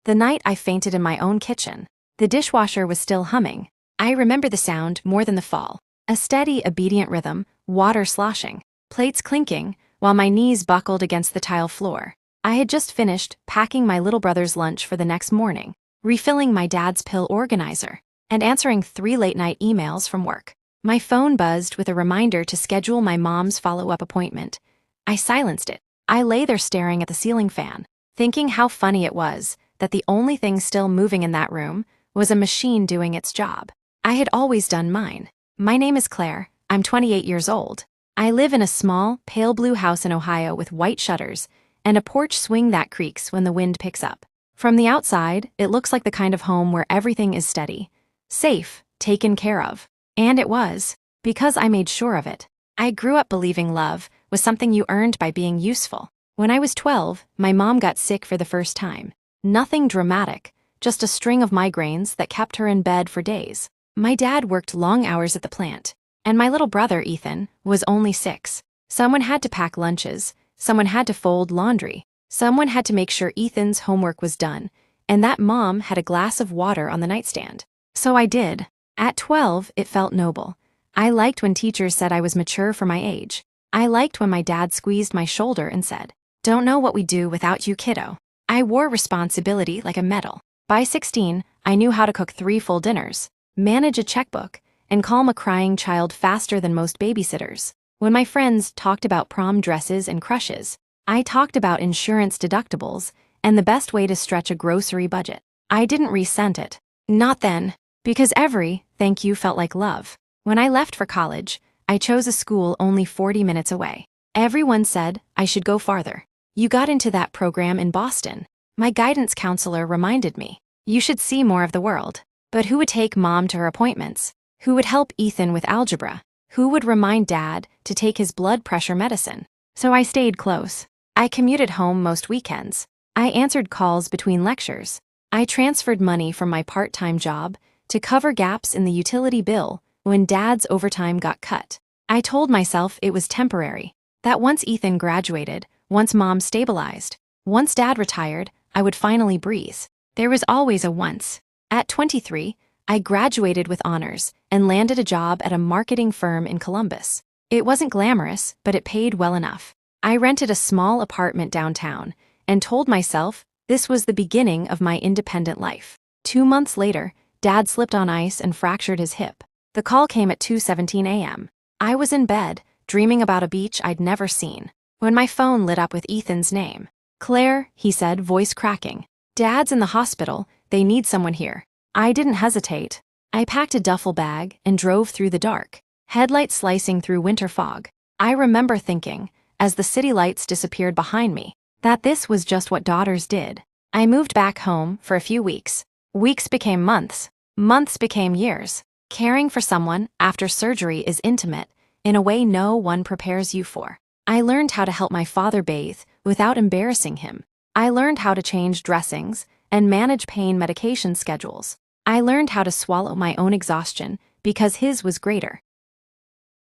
The night I fainted in my own kitchen. The dishwasher was still humming. I remember the sound more than the fall. A steady, obedient rhythm, water sloshing, plates clinking, while my knees buckled against the tile floor. I had just finished packing my little brother's lunch for the next morning, refilling my dad's pill organizer, and answering 3 late-night emails from work. My phone buzzed with a reminder to schedule my mom's follow-up appointment. I silenced it. I lay there staring at the ceiling fan, thinking how funny it was that the only thing still moving in that room was a machine doing its job. I had always done mine. My name is Claire. I'm 28 years old. I live in a small, pale blue house in Ohio with white shutters and a porch swing that creaks when the wind picks up. From the outside, it looks like the kind of home where everything is steady, safe, taken care of. And it was, because I made sure of it. I grew up believing love was something you earned by being useful. When I was 12, my mom got sick for the first time. Nothing dramatic, just a string of migraines that kept her in bed for days. My dad worked long hours at the plant, and my little brother, Ethan, was only 6. Someone had to pack lunches, someone had to fold laundry, someone had to make sure Ethan's homework was done, and that mom had a glass of water on the nightstand. So I did. At 12, it felt noble. I liked when teachers said I was mature for my age. I liked when my dad squeezed my shoulder and said, "Don't know what we do without you, kiddo." I wore responsibility like a medal. By 16, I knew how to cook 3 full dinners, manage a checkbook, and calm a crying child faster than most babysitters. When my friends talked about prom dresses and crushes, I talked about insurance deductibles and the best way to stretch a grocery budget. I didn't resent it. Not then, because every thank you felt like love. When I left for college, I chose a school only 40 minutes away. Everyone said I should go farther. "You got into that program in Boston." My guidance counselor reminded me, "You should see more of the world." But who would take mom to her appointments? Who would help Ethan with algebra? Who would remind dad to take his blood pressure medicine? So I stayed close. I commuted home most weekends. I answered calls between lectures. I transferred money from my part-time job to cover gaps in the utility bill when dad's overtime got cut. I told myself it was temporary, that once Ethan graduated, once mom stabilized, once dad retired, I would finally breathe. There was always a once. At 23, I graduated with honors and landed a job at a marketing firm in Columbus. It wasn't glamorous, but it paid well enough. I rented a small apartment downtown and told myself this was the beginning of my independent life. 2 months later, dad slipped on ice and fractured his hip. The call came at 2:17 a.m. I was in bed, dreaming about a beach I'd never seen, when my phone lit up with Ethan's name. "Claire," he said, voice cracking. "Dad's in the hospital. They need someone here." I didn't hesitate. I packed a duffel bag and drove through the dark, headlights slicing through winter fog. I remember thinking, as the city lights disappeared behind me, that this was just what daughters did. I moved back home for a few weeks. Weeks became months. Months became years. Caring for someone after surgery is intimate in a way no one prepares you for. I learned how to help my father bathe without embarrassing him. I learned how to change dressings and manage pain medication schedules. I learned how to swallow my own exhaustion because his was greater.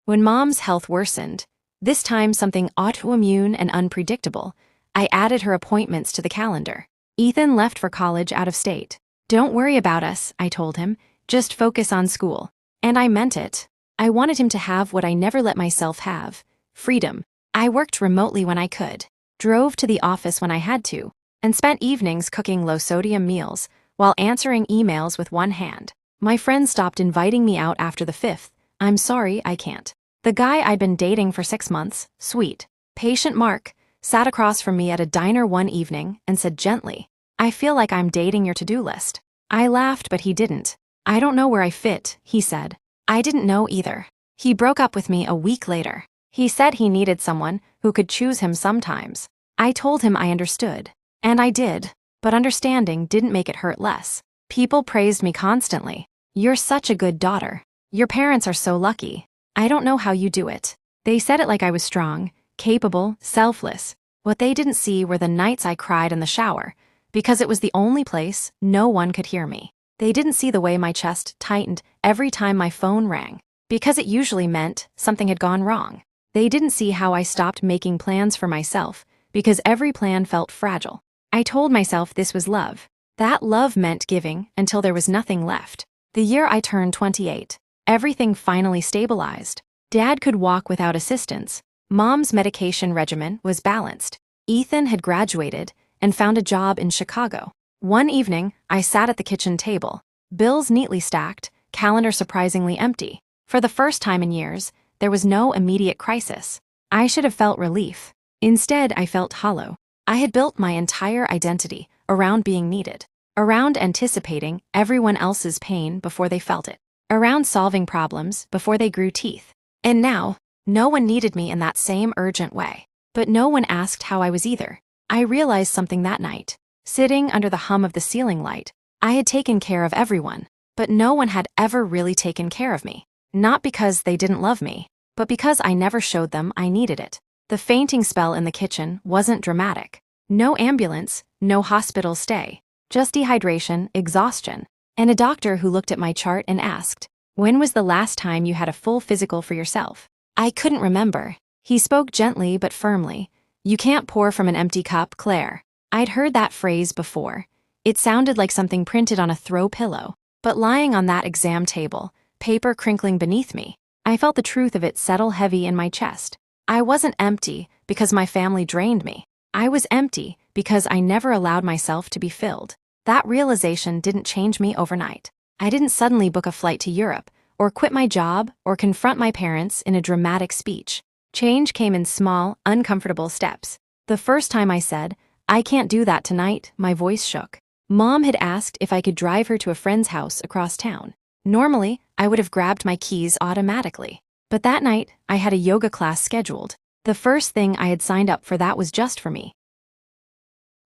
When mom's health worsened, this time something autoimmune and unpredictable, I added her appointments to the calendar. Ethan left for college out of state. "Don't worry about us," I told him. "Just focus on school." And I meant it. I wanted him to have what I never let myself have: freedom. I worked remotely when I could, drove to the office when I had to, and spent evenings cooking low-sodium meals while answering emails with one hand. My friends stopped inviting me out after the 5th. "I'm sorry, I can't." The guy I'd been dating for 6 months, sweet, patient Mark, sat across from me at a diner one evening and said gently, "I feel like I'm dating your to-do list." I laughed, but he didn't. "I don't know where I fit," he said. I didn't know either. He broke up with me a week later. He said he needed someone who could choose him sometimes. I told him I understood. And I did. But understanding didn't make it hurt less. People praised me constantly. "You're such a good daughter. Your parents are so lucky. I don't know how you do it." They said it like I was strong, capable, selfless. What they didn't see were the nights I cried in the shower, because it was the only place no one could hear me. They didn't see the way my chest tightened every time my phone rang, because it usually meant something had gone wrong. They didn't see how I stopped making plans for myself, because every plan felt fragile. I told myself this was love. That love meant giving until there was nothing left. The year I turned 28, everything finally stabilized. Dad could walk without assistance. Mom's medication regimen was balanced. Ethan had graduated and found a job in Chicago. One evening, I sat at the kitchen table, bills neatly stacked, calendar surprisingly empty. For the first time in years, there was no immediate crisis. I should have felt relief. Instead, I felt hollow. I had built my entire identity around being needed, around anticipating everyone else's pain before they felt it, around solving problems before they grew teeth. And now, no one needed me in that same urgent way. But no one asked how I was either. I realized something that night. Sitting under the hum of the ceiling light, I had taken care of everyone, but no one had ever really taken care of me. Not because they didn't love me, but because I never showed them I needed it. The fainting spell in the kitchen wasn't dramatic. No ambulance, no hospital stay, just dehydration, exhaustion, and a doctor who looked at my chart and asked, "When was the last time you had a full physical for yourself?" I couldn't remember. He spoke gently but firmly. "You can't pour from an empty cup, Claire." I'd heard that phrase before. It sounded like something printed on a throw pillow, but lying on that exam table, paper crinkling beneath me, I felt the truth of it settle heavy in my chest. I wasn't empty because my family drained me. I was empty because I never allowed myself to be filled. That realization didn't change me overnight. I didn't suddenly book a flight to Europe, or quit my job, or confront my parents in a dramatic speech. Change came in small, uncomfortable steps. The first time I said, "I can't do that tonight," my voice shook. Mom had asked if I could drive her to a friend's house across town. Normally, I would have grabbed my keys automatically. But that night, I had a yoga class scheduled. The first thing I had signed up for that was just for me.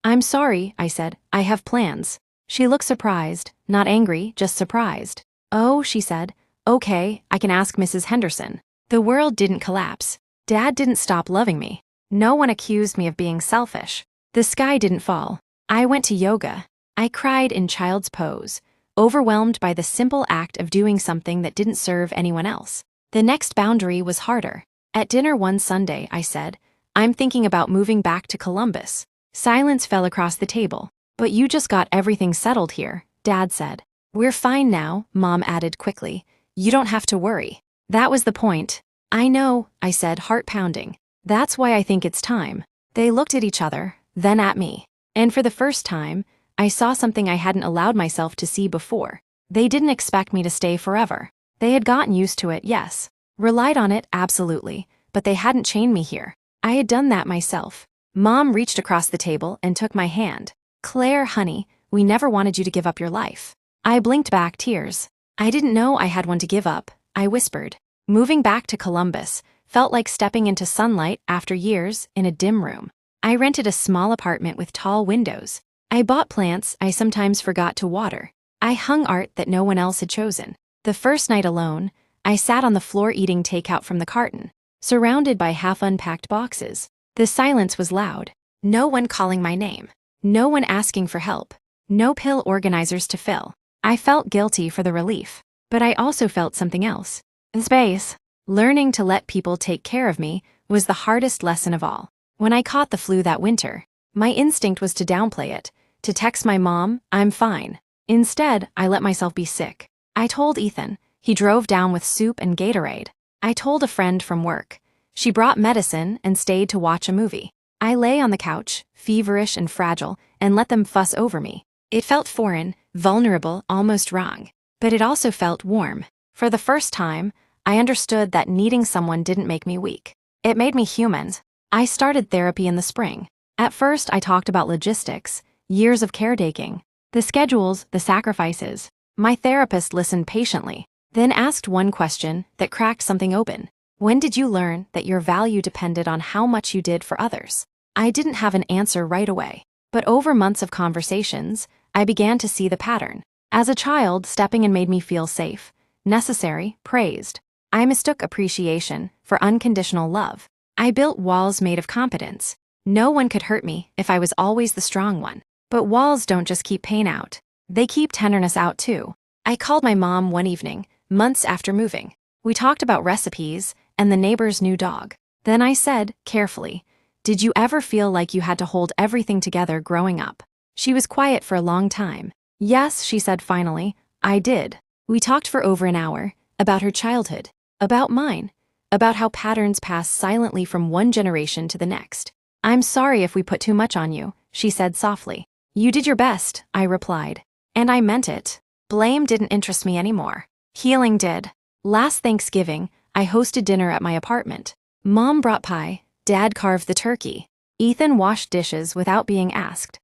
"I'm sorry," I said. "I have plans." She looked surprised, not angry, just surprised. "Oh," she said. "Okay, I can ask Mrs. Henderson." The world didn't collapse. Dad didn't stop loving me. No one accused me of being selfish. The sky didn't fall. I went to yoga. I cried in child's pose, overwhelmed by the simple act of doing something that didn't serve anyone else. The next boundary was harder. At dinner one Sunday, I said, "I'm thinking about moving back to Columbus." Silence fell across the table. "But you just got everything settled here," Dad said. "We're fine now," Mom added quickly. "You don't have to worry." That was the point. "I know," I said, heart pounding. "That's why I think it's time." They looked at each other, then at me. And for the first time, I saw something I hadn't allowed myself to see before. They didn't expect me to stay forever. They had gotten used to it, yes. Relied on it, absolutely. But they hadn't chained me here. I had done that myself. Mom reached across the table and took my hand. "Claire, honey, we never wanted you to give up your life." I blinked back, tears. "I didn't know I had one to give up," I whispered. Moving back to Columbus felt like stepping into sunlight after years in a dim room. I rented a small apartment with tall windows. I bought plants I sometimes forgot to water. I hung art that no one else had chosen. The first night alone, I sat on the floor eating takeout from the carton, surrounded by half-unpacked boxes. The silence was loud. No one calling my name. No one asking for help. No pill organizers to fill. I felt guilty for the relief. But I also felt something else. Space. Learning to let people take care of me was the hardest lesson of all. When I caught the flu that winter, my instinct was to downplay it, to text my mom, "I'm fine." Instead, I let myself be sick. I told Ethan. He drove down with soup and Gatorade. I told a friend from work. She brought medicine and stayed to watch a movie. I lay on the couch, feverish and fragile, and let them fuss over me. It felt foreign, vulnerable, almost wrong. But it also felt warm. For the first time, I understood that needing someone didn't make me weak. It made me human. I started therapy in the spring. At first, I talked about logistics, years of caretaking, the schedules, the sacrifices. My therapist listened patiently, then asked one question that cracked something open. "When did you learn that your value depended on how much you did for others?" I didn't have an answer right away, but over months of conversations, I began to see the pattern. As a child, stepping in made me feel safe, necessary, praised. I mistook appreciation for unconditional love. I built walls made of competence. No one could hurt me if I was always the strong one. But walls don't just keep pain out. They keep tenderness out too. I called my mom one evening, months after moving. We talked about recipes and the neighbor's new dog. Then I said, carefully, "Did you ever feel like you had to hold everything together growing up?" She was quiet for a long time. Yes, she said finally, I did. We talked for over an hour, about her childhood, about mine, about how patterns pass silently from one generation to the next. I'm sorry if we put too much on you, she said softly. You did your best, I replied. And I meant it. Blame didn't interest me anymore. Healing did. Last Thanksgiving, I hosted dinner at my apartment. Mom brought pie, Dad carved the turkey. Ethan washed dishes without being asked.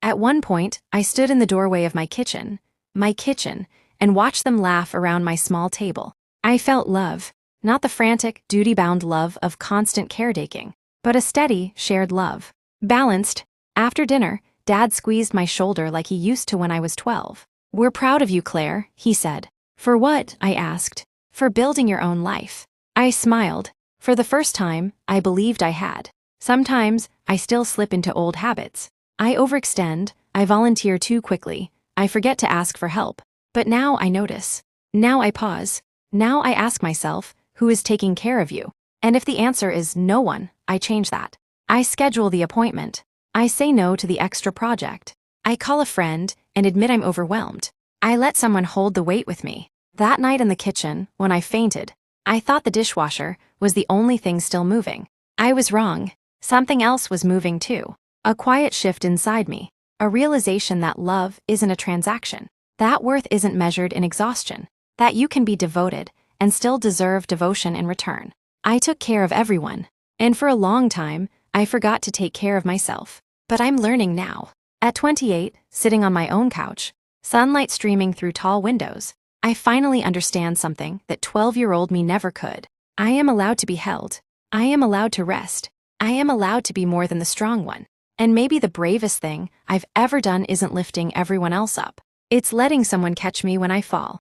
At one point, I stood in the doorway of my kitchen, and watched them laugh around my small table. I felt love, not the frantic, duty-bound love of constant caretaking, but a steady, shared love. Balanced. After dinner, Dad squeezed my shoulder like he used to when I was 12. We're proud of you, Claire, he said. For what? I asked. For building your own life. I smiled. For the first time, I believed I had. Sometimes, I still slip into old habits. I overextend, I volunteer too quickly, I forget to ask for help. But now I notice. Now I pause. Now I ask myself, who is taking care of you? And if the answer is no one, I change that. I schedule the appointment. I say no to the extra project. I call a friend and admit I'm overwhelmed. I let someone hold the weight with me. That night in the kitchen, when I fainted, I thought the dishwasher was the only thing still moving. I was wrong. Something else was moving too. A quiet shift inside me. A realization that love isn't a transaction. That worth isn't measured in exhaustion. That you can be devoted and still deserve devotion in return. I took care of everyone. And for a long time, I forgot to take care of myself. But I'm learning now. At 28, sitting on my own couch, sunlight streaming through tall windows, I finally understand something that 12-year-old me never could. I am allowed to be held. I am allowed to rest. I am allowed to be more than the strong one. And maybe the bravest thing I've ever done isn't lifting everyone else up. It's letting someone catch me when I fall.